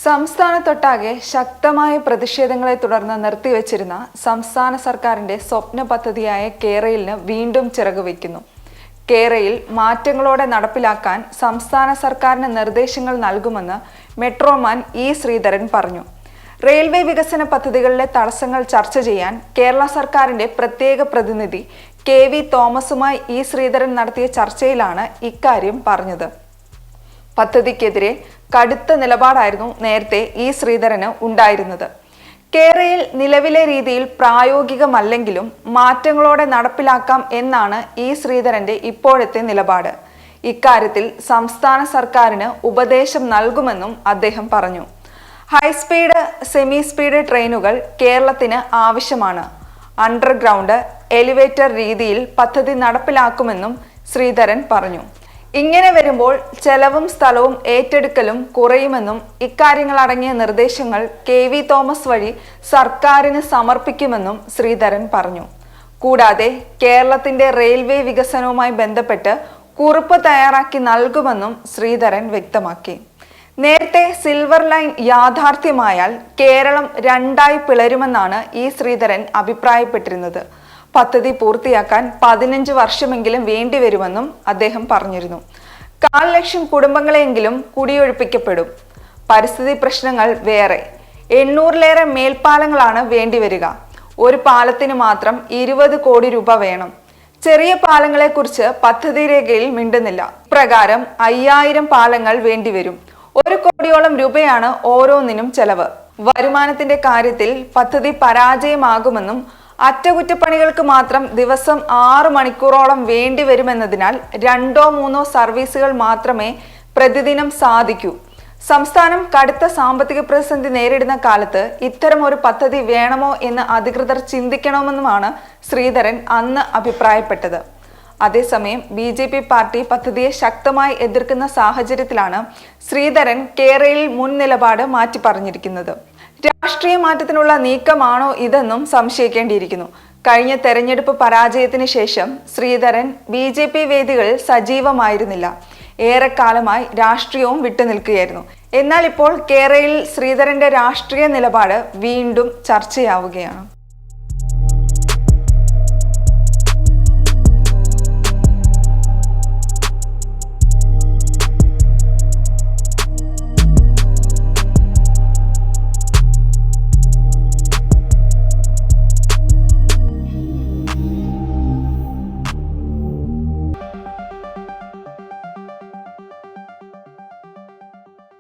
സംസ്ഥാനത്തൊട്ടാകെ ശക്തമായ പ്രതിഷേധങ്ങളെ തുടർന്ന് നിർത്തിവെച്ചിരുന്ന സംസ്ഥാന സർക്കാരിന്റെ സ്വപ്ന പദ്ധതിയായ കേരളിന് വീണ്ടും ചിറകുവയ്ക്കുന്നു. കേരയിൽ മാറ്റങ്ങളോടെ നടപ്പിലാക്കാൻ സംസ്ഥാന സർക്കാരിന് നിർദ്ദേശങ്ങൾ നൽകുമെന്ന് മെട്രോമാൻ ഇ ശ്രീധരൻ പറഞ്ഞു. റെയിൽവേ വികസന പദ്ധതികളിലെ തടസ്സങ്ങൾ ചർച്ച ചെയ്യാൻ കേരള സർക്കാരിന്റെ പ്രത്യേക പ്രതിനിധി KV തോമസുമായി ഇ ശ്രീധരൻ നടത്തിയ ചർച്ചയിലാണ് ഇക്കാര്യം പറഞ്ഞത്. പദ്ധതിക്കെതിരെ കടുത്ത നിലപാടായിരുന്നു നേരത്തെ ഇ ശ്രീധരന് ഉണ്ടായിരുന്നത്. കേരളയിൽ നിലവിലെ രീതിയിൽ പ്രായോഗികമല്ലെങ്കിലും മാറ്റങ്ങളോടെ നടപ്പിലാക്കാം എന്നാണ് ഇ ശ്രീധരന്റെ ഇപ്പോഴത്തെ നിലപാട്. ഇക്കാര്യത്തിൽ സംസ്ഥാന സർക്കാരിന് ഉപദേശം നൽകുമെന്നും അദ്ദേഹം പറഞ്ഞു. ഹൈസ്പീഡ്, സെമി സ്പീഡ് ട്രെയിനുകൾ കേരളത്തിന് ആവശ്യമാണ്. അണ്ടർഗ്രൗണ്ട്, എലിവേറ്റർ രീതിയിൽ പദ്ധതി നടപ്പിലാക്കുമെന്നും ശ്രീധരൻ പറഞ്ഞു. ഇങ്ങനെ വരുമ്പോൾ ചെലവും സ്ഥലവും ഏറ്റെടുക്കലും കുറയുമെന്നും ഇക്കാര്യങ്ങളടങ്ങിയ നിർദ്ദേശങ്ങൾ KV തോമസ് വഴി സർക്കാരിന് സമർപ്പിക്കുമെന്നും ശ്രീധരൻ പറഞ്ഞു. കൂടാതെ കേരളത്തിന്റെ റെയിൽവേ വികസനവുമായി ബന്ധപ്പെട്ട് കുറിപ്പ് തയ്യാറാക്കി നൽകുമെന്നും ശ്രീധരൻ വ്യക്തമാക്കി. നേരത്തെ സിൽവർ ലൈൻ യാഥാർത്ഥ്യമായാൽ കേരളം രണ്ടായി പിളരുമെന്നാണ് ഇ ശ്രീധരൻ അഭിപ്രായപ്പെട്ടിരുന്നത്. പദ്ധതി പൂർത്തിയാക്കാൻ 15 വർഷമെങ്കിലും വേണ്ടിവരുമെന്നും അദ്ദേഹം പറഞ്ഞിരുന്നു. 1/4 ലക്ഷം കുടുംബങ്ങളെങ്കിലും കുടിയൊഴിപ്പിക്കപ്പെടും. പരിസ്ഥിതി പ്രശ്നങ്ങൾ വേറെ. 800-ലേറെ മേൽപ്പാലങ്ങളാണ് വേണ്ടിവരിക. ഒരു പാലത്തിന് മാത്രം 20 കോടി രൂപ വേണം. ചെറിയ പാലങ്ങളെക്കുറിച്ച് പദ്ധതി രേഖയിൽ മിണ്ടുന്നില്ല. പ്രകാരം 5000 പാലങ്ങൾ വേണ്ടിവരും. 1 കോടിയോളം രൂപയാണ് ഓരോന്നിനും ചെലവ്. വരുമാനത്തിന്റെ കാര്യത്തിൽ പദ്ധതി പരാജയമാകുമെന്നും അറ്റകുറ്റപ്പണികൾക്ക് മാത്രം ദിവസം 6 മണിക്കൂറോളം വേണ്ടിവരുമെന്നതിനാൽ 2-3 സർവീസുകൾ മാത്രമേ പ്രതിദിനം സാധിക്കൂ. സംസ്ഥാനം കടുത്ത സാമ്പത്തിക പ്രതിസന്ധി നേരിടുന്ന കാലത്ത് ഇത്തരം ഒരു പദ്ധതി വേണമോ എന്ന് അധികൃതർ ചിന്തിക്കണമെന്നുമാണ് ശ്രീധരൻ അന്ന് അഭിപ്രായപ്പെട്ടത്. അതേസമയം BJP പാർട്ടി പദ്ധതിയെ ശക്തമായി എതിർക്കുന്ന സാഹചര്യത്തിലാണ് ശ്രീധരൻ കേരളയിൽ മുൻ നിലപാട് മാറ്റി പറഞ്ഞിരിക്കുന്നത്. രാഷ്ട്രീയ മാറ്റത്തിനുള്ള നീക്കമാണോ ഇതെന്നും സംശയിക്കേണ്ടിയിരിക്കുന്നു. കഴിഞ്ഞ തെരഞ്ഞെടുപ്പ് പരാജയത്തിന് ശേഷം ശ്രീധരൻ BJP വേദികളിൽ സജീവമായിരുന്നില്ല. ഏറെക്കാലമായി രാഷ്ട്രീയവും വിട്ടുനിൽക്കുകയായിരുന്നു. എന്നാൽ ഇപ്പോൾ കേരളയിൽ ശ്രീധരന്റെ രാഷ്ട്രീയ നിലപാട് വീണ്ടും ചർച്ചയാവുകയാണ്.